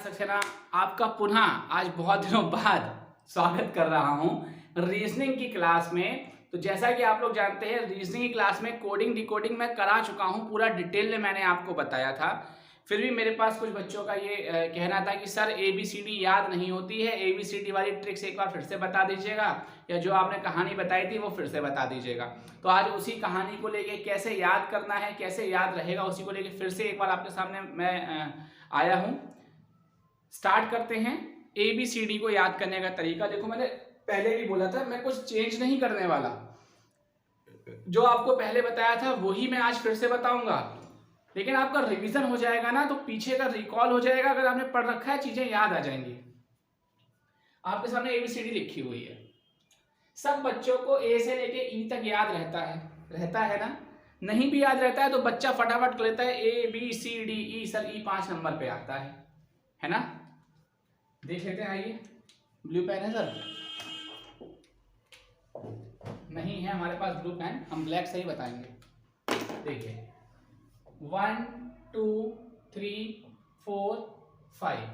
सक्सेना आपका पुनः आज बहुत दिनों बाद स्वागत कर रहा हूं रीजनिंग की क्लास में। तो जैसा कि आप लोग जानते हैं रीजनिंग की क्लास में कोडिंग डिकोडिंग मैं करा चुका हूं, पूरा डिटेल में मैंने आपको बताया था। फिर भी मेरे पास कुछ बच्चों का ये कहना था कि सर ABCD याद नहीं होती है, ABCD वाली ट्रिक्स एक बार फिर से बता दीजिएगा, या जो आपने कहानी बताई थी वो फिर से बता दीजिएगा। तो आज उसी कहानी को लेके कैसे याद करना है, कैसे याद रहेगा, उसी को लेके फिर से एक बार आपके सामने मैं आया हूँ। स्टार्ट करते हैं। ABCD को याद करने का तरीका देखो, मैंने पहले भी बोला था मैं कुछ चेंज नहीं करने वाला, जो आपको पहले बताया था वही मैं आज फिर से बताऊंगा। लेकिन आपका रिवीजन हो जाएगा ना, तो पीछे का रिकॉल हो जाएगा। अगर आपने पढ़ रखा है चीजें याद आ जाएंगी। आपके सामने ABCD लिखी हुई है, सब बच्चों को A से लेके E तक याद रहता है ना। नहीं भी याद रहता है तो बच्चा फटाफट कर लेता है ABCDE, सर E 5 नंबर पे आता है ना। देख लेते हैं, आइए। ब्लू पेन है सर? नहीं है हमारे पास ब्लू पेन, हम ब्लैक से ही बताएंगे। देखिए 1 2 3 4 5,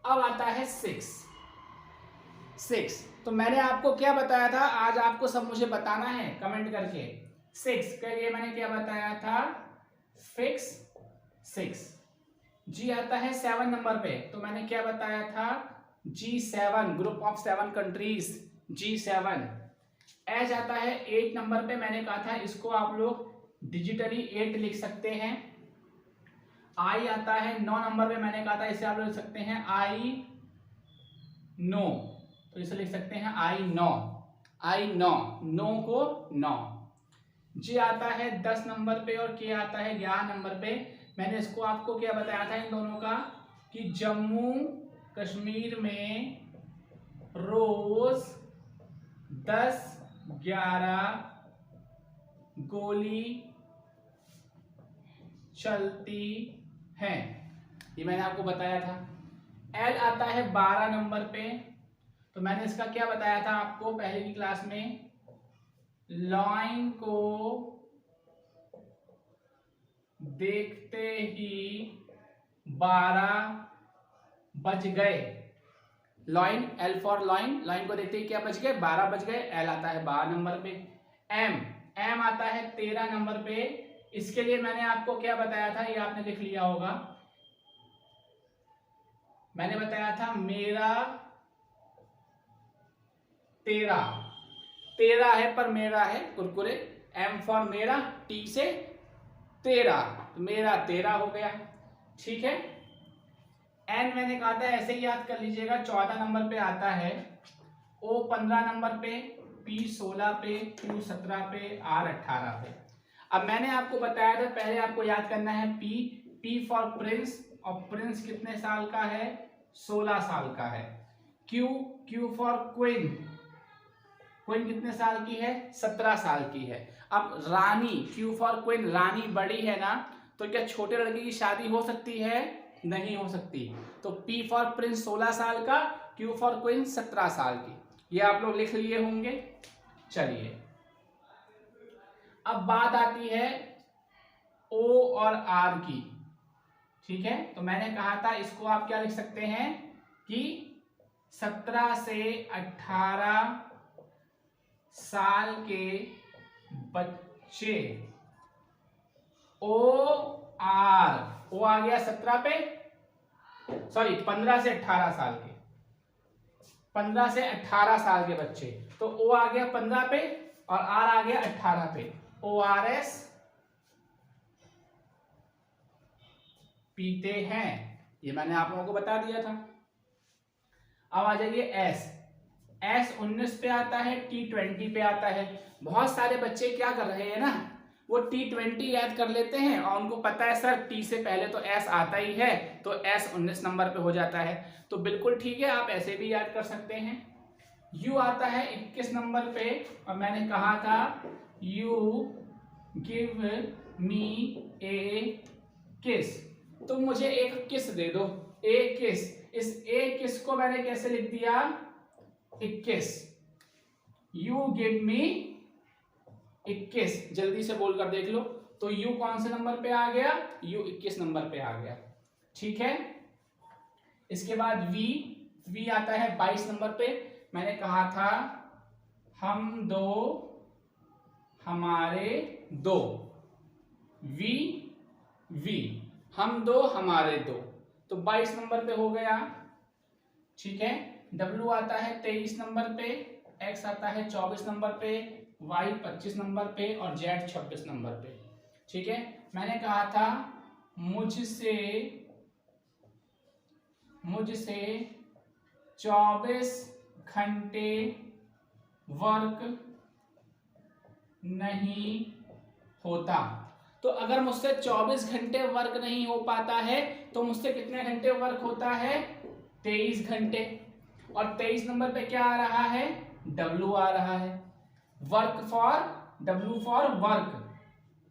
अब आता है 6। तो मैंने आपको क्या बताया था, आज आपको सब मुझे बताना है कमेंट करके। 6 के लिए मैंने क्या बताया था, फिक्स 6। G आता है 7 नंबर पे, तो मैंने क्या बताया था, G7, group of 7 countries, G7। H आता है 8 नंबर पे, मैंने कहा था इसको आप लोग डिजिटली 8 लिख सकते हैं। I आता है 9 नंबर पे, मैंने कहा था इसे आप लोग लिख सकते हैं I नो, तो इसे लिख सकते हैं I नो को 9। J आता है 10 नंबर पे और K आता है 11 नंबर पे। मैंने इसको आपको क्या बताया था इन दोनों का, कि जम्मू कश्मीर में रोज 10-11 गोली चलती है, ये मैंने आपको बताया था। L आता है 12 नंबर पे, तो मैंने इसका क्या बताया था आपको पहले की क्लास में, लाइन को देखते ही 12 बज गए। Line, L for line, line को देखते ही क्या बज गए, 12 बज गए। L आता है 12 नंबर पे। M आता है 13 नंबर पे। इसके लिए मैंने आपको क्या बताया था, ये आपने लिख लिया होगा। मैंने बताया था मेरा तेरा है पर मेरा है कुरकुरे। M फॉर मेरा, T से 13, तो मेरा 13 हो गया, ठीक है। N मैंने कहा था ऐसे ही याद कर लीजिएगा, 14 नंबर पे आता है। O 15 नंबर पे, P 16 पे, Q 17 पे, R 18 पे। अब मैंने आपको बताया था पहले आपको याद करना है P फॉर प्रिंस, और प्रिंस कितने साल का है, 16 साल का है। Q फॉर क्वीन, क्वीन कितने साल की है, 17 साल की है। अब रानी, Q फॉर क्वीन, रानी बड़ी है ना, तो क्या छोटे लड़के की शादी हो सकती है, नहीं हो सकती। तो P फॉर प्रिंस 16 साल का, Q फॉर क्वीन 17 साल की, ये आप लोग लिख लिए होंगे। चलिए अब बात आती है O और R की, ठीक है। तो मैंने कहा था इसको आप क्या लिख सकते हैं कि 17 से 18 साल के बच्चे, O आ गया 17 पे, सॉरी 15 से 18 साल के, 15 से 18 साल के बच्चे, तो O आ गया 15 पे और R आ गया 18 पे। ORS पीते हैं, ये मैंने आप लोगों को बता दिया था। अब आ जाइए S 19 पे आता है, T 20 पे आता है। बहुत सारे बच्चे क्या कर रहे हैं ना, वो T 20 याद कर लेते हैं और उनको पता है सर T से पहले तो S आता ही है, तो S 19 नंबर पे हो जाता है। तो बिल्कुल ठीक है, आप ऐसे भी याद कर सकते हैं। U आता है 21 नंबर पे, और मैंने कहा था You give me a kiss, तुम मुझे एक किस दे दो, ए किस। इस ए किस को मैंने कैसे लिख दिया, 21। यू गिव मी 21, जल्दी से बोलकर देख लो। तो यू कौन से नंबर पे आ गया, यू 21 नंबर पे आ गया, ठीक है। इसके बाद वी आता है 22 नंबर पे। मैंने कहा था हम दो हमारे दो, वी हम दो हमारे दो, तो 22 नंबर पे हो गया। ठीक है, डब्ल्यू आता है 23 नंबर पे, एक्स आता है 24 नंबर पे, वाई 25 नंबर पे और जेड 26 नंबर पे। ठीक है, मैंने कहा था मुझसे 24 घंटे वर्क नहीं होता। तो अगर मुझसे 24 घंटे वर्क नहीं हो पाता है तो मुझसे कितने घंटे वर्क होता है? 23 घंटे। और 23 नंबर पे क्या आ रहा है? W आ रहा है। Work for, W for work,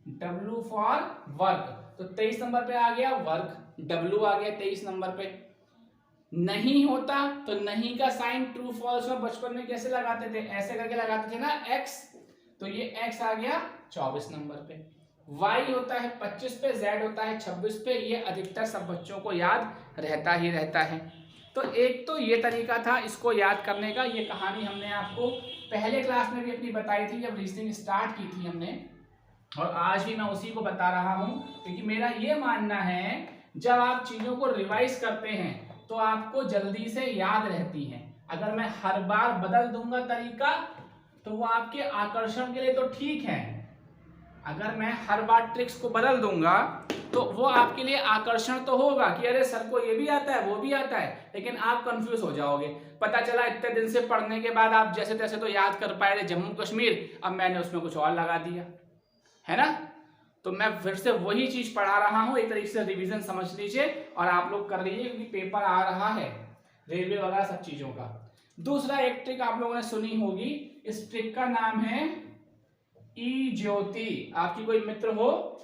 W for work, तो 23 नंबर पे आ गया वर्क, W आ गया 23 नंबर पे। नहीं होता तो नहीं का साइन ट्रू फॉल्स में बचपन में कैसे लगाते थे? ऐसे करके लगाते थे ना, x, तो ये x आ गया 24 नंबर पे। y होता है 25 पे, z होता है 26 पे। ये अधिकतर सब बच्चों को याद रहता ही रहता है। तो एक तो ये तरीका था इसको याद करने का। ये कहानी हमने आपको पहले क्लास में भी अपनी बताई थी जब रीजनिंग स्टार्ट की थी हमने, और आज भी मैं उसी को बता रहा हूं, क्योंकि मेरा ये मानना है जब आप चीजों को रिवाइज करते हैं तो आपको जल्दी से याद रहती हैं। अगर मैं हर बार बदल दूंगा तरीका तो वो आपके आकर्षण के लिए तो ठीक है, अगर मैं हर बार ट्रिक्स को बदल दूंगा तो वो आपके लिए आकर्षण तो होगा कि अरे सर को ये भी आता है वो भी आता है, लेकिन आप कंफ्यूज हो जाओगे। पता चला इतने दिन से पढ़ने के बाद आप जैसे तैसे तो याद कर पाए थे जम्मू कश्मीर, अब मैंने उसमें कुछ और लगा दिया, है ना। तो मैं फिर से वही चीज पढ़ा रहा हूं, एक तरीके से रिवीजन समझ लीजिए और आप लोग कर लीजिए, क्योंकि पेपर आ रहा है रेलवे वगैरह सब चीजों का। दूसरा एक ट्रिक आप लोगों ने सुनी होगी, इस ट्रिक का नाम है ई ज्योति। आपकी कोई मित्र हो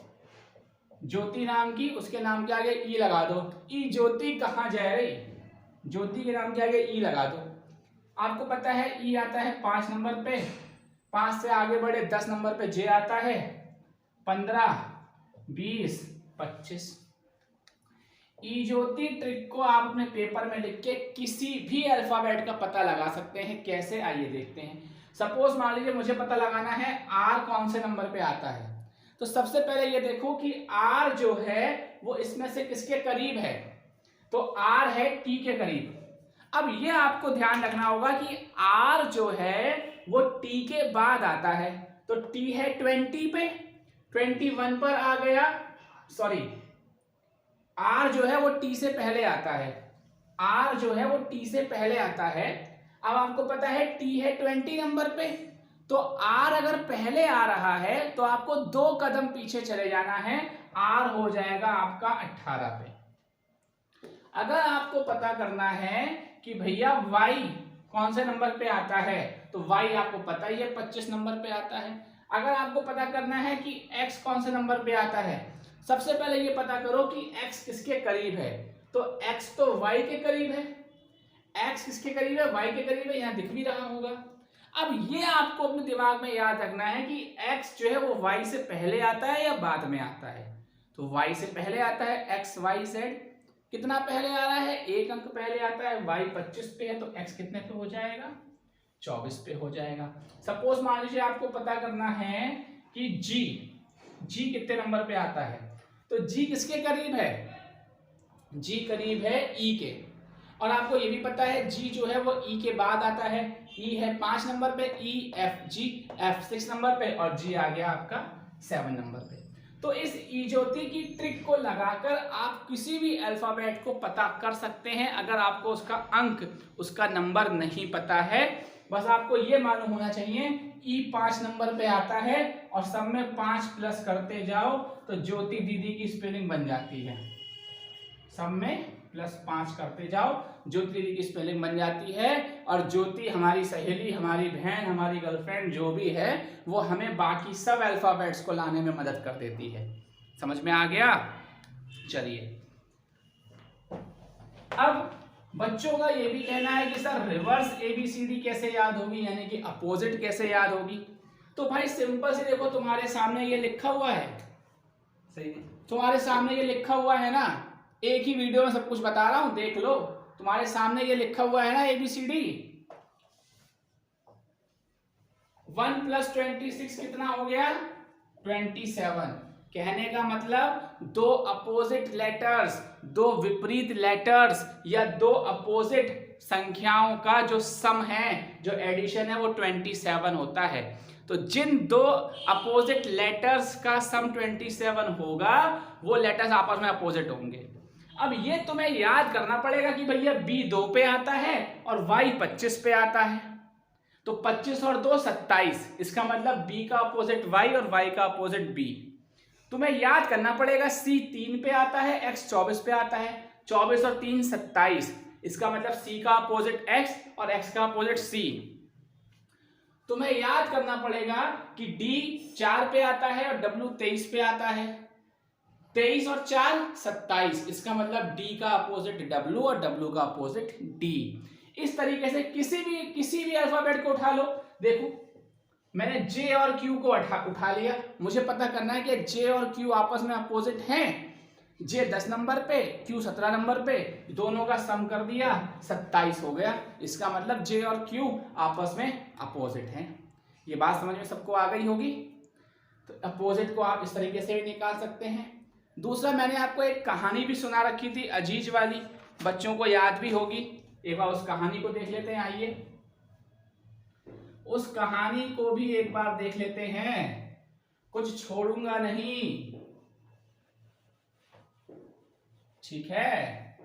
ज्योति नाम की, उसके नाम के आगे ई लगा दो। ई ज्योति कहाँ जा रही, ज्योति के नाम के आगे ई लगा दो। आपको पता है ई आता है 5 नंबर पे, 5 से आगे बढ़े 10 नंबर पे जे आता है, 15, 20, 25। ई ज्योति ट्रिक को आप अपने पेपर में लिख के किसी भी अल्फाबेट का पता लगा सकते हैं। कैसे, आइए देखते हैं। सपोज मान लीजिए मुझे पता लगाना है आर कौन से नंबर पे आता है, तो सबसे पहले ये देखो कि आर जो है वो इसमें से किसके करीब है, तो आर है टी के करीब। अब ये आपको ध्यान रखना होगा कि आर जो है वो टी के बाद आता है, तो टी है 20 पे, 21 पर आ गया, सॉरी आर जो है वो टी से पहले आता है, आर जो है वो टी से पहले आता है। अब आपको पता है टी है 20 नंबर पे, तो आर अगर पहले आ रहा है तो आपको 2 कदम पीछे चले जाना है, आर हो जाएगा आपका 18 पे। अगर आपको पता करना है कि भैया वाई कौन से नंबर पे आता है, तो वाई आपको पता ही है 25 नंबर पे आता है। अगर आपको पता करना है कि एक्स कौन से नंबर पे आता है, सबसे पहले ये पता करो कि एक्स किसके करीब है, तो एक्स तो वाई के करीब है। एक्स किसके करीब है, वाई के करीब है, यहां दिख भी रहा होगा। अब ये आपको अपने दिमाग में याद रखना है कि एक्स जो है वो वाई से पहले आता है या बाद में आता है, तो वाई से पहले आता है। एक्स वाई जेड कितना पहले आ रहा है, 1 अंक पहले आता है। वाई 25 पे है तो एक्स कितने पे हो जाएगा, 24 पे हो जाएगा। सपोज मान लीजिए आपको पता करना है कि जी कितने नंबर पे आता है, तो जी किसके करीब है, जी करीब है ई के। और आपको ये भी पता है जी जो है वो ई के बाद आता है, ई है 5 नंबर पे, E F G F 6 number पे, और जी आ गया आपका 7 नंबर पे। तो इस ई ज्योति की ट्रिक को लगाकर आप किसी भी अल्फाबेट को पता कर सकते हैं। अगर आपको उसका अंक, उसका नंबर नहीं पता है, बस आपको ये मालूम होना चाहिए ई 5 नंबर पे आता है और सब में 5 प्लस करते जाओ तो ज्योति दीदी की स्पेलिंग बन जाती है। सब में +5 करते जाओ, ज्योति दीदी की स्पेलिंग बन जाती है। और ज्योति हमारी सहेली, हमारी बहन, हमारी गर्लफ्रेंड जो भी है, वो हमें बाकी सब अल्फाबेट्स को लाने में मदद कर देती है। समझ में आ गया? चलिए, अब बच्चों का ये भी कहना है कि सर रिवर्स ABCD कैसे याद होगी, यानी कि अपोजिट कैसे याद होगी। तो भाई सिंपल से देखो, तुम्हारे सामने ये लिखा हुआ है, सही है, तुम्हारे सामने ये लिखा हुआ है ना, एक ही वीडियो में सब कुछ बता रहा हूं, देख लो। तुम्हारे सामने ये लिखा हुआ है ना ABCD। 1 + 26 कितना हो गया? 27। कहने का मतलब दो अपोजिट लेटर्स, दो विपरीत लेटर्स या दो अपोजिट संख्याओं का जो सम है, जो एडिशन है, वो 27 होता है। तो जिन दो अपोजिट लेटर्स का सम 27 होगा, वो लेटर्स आपस में अपोजिट होंगे। अब ये तुम्हें याद करना पड़ेगा कि भैया B 2 पे आता है और Y 25 पे आता है, तो 25 और 2 27। इसका मतलब B का अपोजिट Y और Y का अपोजिट B। तुम्हें याद करना पड़ेगा C 3 पे आता है, X 24 पे आता है, 24 और 3 27। इसका मतलब C का अपोजिट X और X का अपोजिट C। तुम्हें याद करना पड़ेगा कि D 4 पे आता है और W 23 पे आता है, 23 और 4 27। इसका मतलब D का अपोजिट W और W का अपोजिट D। इस तरीके से किसी भी अल्फाबेट को उठा लो। देखो मैंने J और Q को उठा लिया। मुझे पता करना है कि J और Q आपस में अपोजिट हैं। J 10 नंबर पे, Q 17 नंबर पे, दोनों का सम कर दिया, 27 हो गया। इसका मतलब J और Q आपस में अपोजिट हैं। ये बात समझ में सबको आ गई होगी। तो अपोजिट को आप इस तरीके से भी निकाल सकते हैं। दूसरा, मैंने आपको एक कहानी भी सुना रखी थी अजीज वाली, बच्चों को याद भी होगी। एक बार उस कहानी को देख लेते हैं। आइए उस कहानी को भी एक बार देख लेते हैं, कुछ छोड़ूंगा नहीं, ठीक है।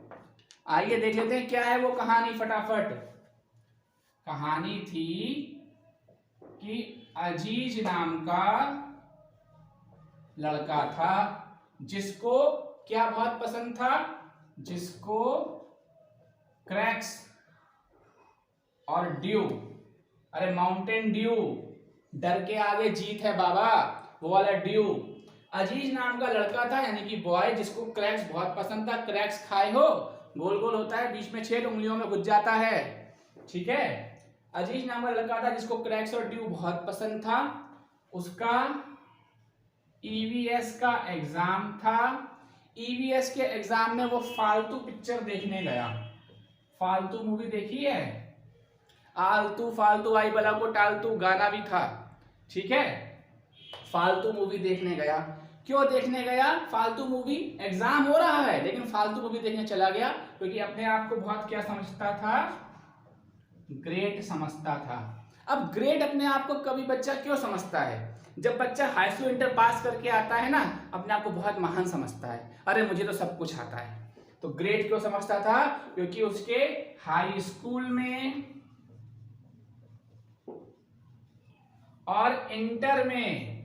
आइए देख लेते हैं क्या है वो कहानी फटाफट। कहानी थी कि अजीज नाम का लड़का था जिसको क्या बहुत पसंद था, जिसको क्रैक्स और ड्यू, अरे माउंटेन ड्यू, डर के आगे जीत है बाबा, वो वाला ड्यू। अजीज नाम का लड़का था, यानी कि बॉय, जिसको क्रैक्स बहुत पसंद था। क्रैक्स खाए हो? गोल गोल होता है, बीच में छेद, उंगलियों में घुस जाता है, ठीक है। अजीज नाम का लड़का था जिसको क्रैक्स और ड्यू बहुत पसंद था। उसका EVS का एग्जाम था। EVS के एग्जाम में वो फालतू पिक्चर देखने गया। फालतू मूवी देखी है? आलतू फालतू आई बला को टालतू गाना भी था, ठीक है। फालतू मूवी देखने गया। क्यों देखने गया फालतू मूवी? एग्जाम हो रहा है लेकिन फालतू मूवी देखने चला गया क्योंकि अपने आप को बहुत क्या समझता था? ग्रेट समझता था। अब ग्रेट अपने आप को कभी बच्चा क्यों समझता है? जब बच्चा हाई स्कूल इंटर पास करके आता है ना, अपने आप को बहुत महान समझता है, अरे मुझे तो सब कुछ आता है। तो ग्रेट क्यों समझता था? क्योंकि उसके हाई स्कूल में और इंटर में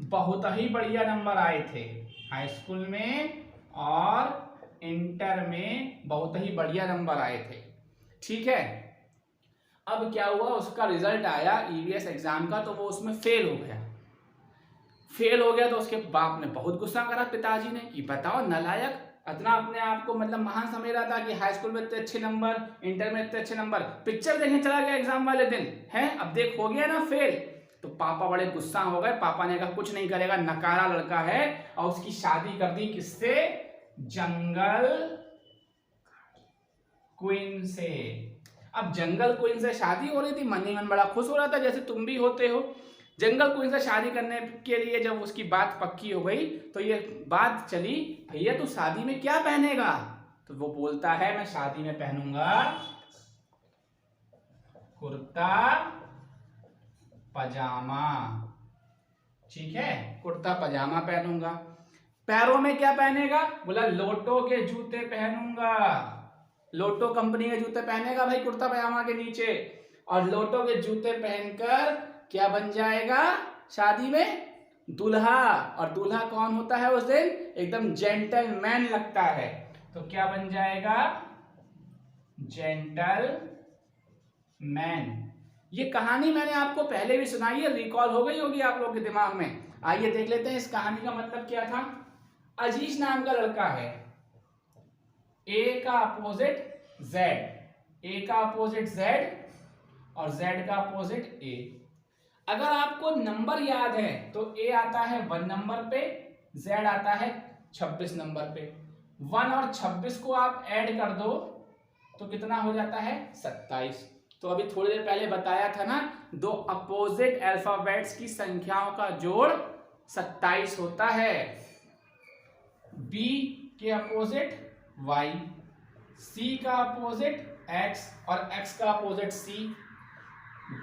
बहुत ही बढ़िया नंबर आए थे। हाई स्कूल में और इंटर में बहुत ही बढ़िया नंबर आए थे, ठीक है। अब क्या हुआ, उसका रिजल्ट आया EVS एग्जाम का, तो वो उसमें फेल हो गया। फेल हो गया तो उसके बाप ने बहुत गुस्सा करा, पिताजी ने, कि बताओ नालायक, इतना अपने आप को मतलब महान समझ रहा था कि हाई स्कूल में इतने अच्छे नंबर, इंटर में इतने अच्छे नंबर, पिक्चर देखने चला गया एग्जाम वाले दिन है, अब देख हो गया ना फेल। तो पापा बड़े गुस्सा हो गए। पापा ने कहा कुछ नहीं करेगा, नकारा लड़का है, और उसकी शादी कर दी किससे? जंगल क्वीन से। अब जंगल क्वीन से शादी हो रही थी, मन ही मन बड़ा खुश हो रहा था, जैसे तुम भी होते हो। जंगल क्वीन से शादी करने के लिए जब उसकी बात पक्की हो गई तो ये बात चली, भैया तू शादी में क्या पहनेगा? तो वो बोलता है मैं शादी में पहनूंगा कुर्ता पजामा, ठीक है, कुर्ता पजामा पहनूंगा। पैरों में क्या पहनेगा? बोला लोटो के जूते पहनूंगा। लोटो कंपनी के जूते पहनेगा भाई कुर्ता पजामा के नीचे, और लोटो के जूते पहनकर क्या बन जाएगा शादी में? दूल्हा। और दूल्हा कौन होता है उस दिन? एकदम जेंटलमैन लगता है, तो क्या बन जाएगा? जेंटलमैन। ये कहानी मैंने आपको पहले भी सुनाई है, रिकॉल हो गई होगी आप लोग के दिमाग में। आइए देख लेते हैं इस कहानी का मतलब क्या था। अजीज नाम का लड़का है, A का अपोजिट Z, A का अपोजिट Z और Z का अपोजिट A। अगर आपको नंबर याद है तो A आता है 1 नंबर पे, Z आता है 26 नंबर पे। 1 और 26 को आप ऐड कर दो तो कितना हो जाता है 27। तो अभी थोड़ी देर पहले बताया था ना, दो अपोजिट अल्फाबेट्स की संख्याओं का जोड़ 27 होता है। बी के अपोजिट y, सी का अपोजिट x और x का अपोजिट c,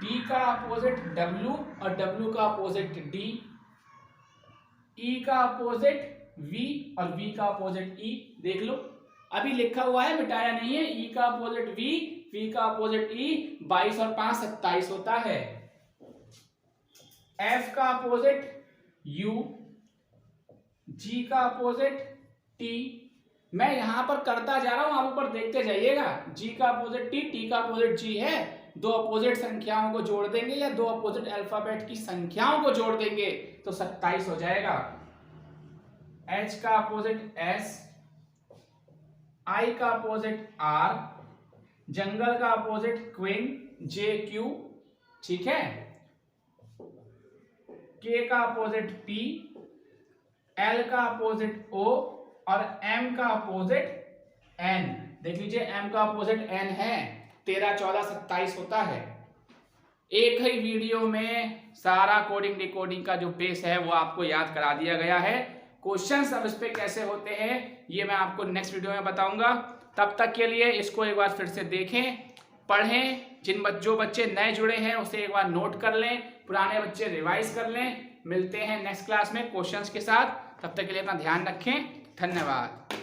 d का अपोजिट w और w का अपोजिट d, e का अपोजिट v और v का अपोजिट e। देख लो अभी लिखा हुआ है, मिटाया नहीं है। e का अपोजिट v का अपोजिट e, 22 और 5 27 होता है। f का अपोजिट u, g का अपोजिट t। मैं यहां पर करता जा रहा हूं, आप ऊपर देखते जाइएगा। g का अपोजिट t का अपोजिट g है। दो अपोजिट संख्याओं को जोड़ देंगे या दो अपोजिट अल्फाबेट की संख्याओं को जोड़ देंगे तो 27 हो जाएगा। h का अपोजिट s, I का अपोजिट r, जंगल का अपोजिट क्वीन JQ, ठीक है। K का अपोजिट P, L का अपोजिट O और M का अपोजिट N। देख लीजिए M का अपोजिट N है, 13 14 27 होता है। एक ही वीडियो में सारा कोडिंग डिकोडिंग का जो बेस है वो आपको याद करा दिया गया है। क्वेश्चंस अब इस पे कैसे होते हैं ये मैं आपको नेक्स्ट वीडियो में बताऊंगा। तब तक के लिए इसको एक बार फिर से देखें, पढ़ें। जो बच्चे नए जुड़े हैं उसे एक बार नोट कर लें, पुराने बच्चे रिवाइज कर लें। मिलते हैं नेक्स्ट क्लास में क्वेश्चंस के साथ। तब तक के लिए अपना ध्यान रखें। धन्यवाद।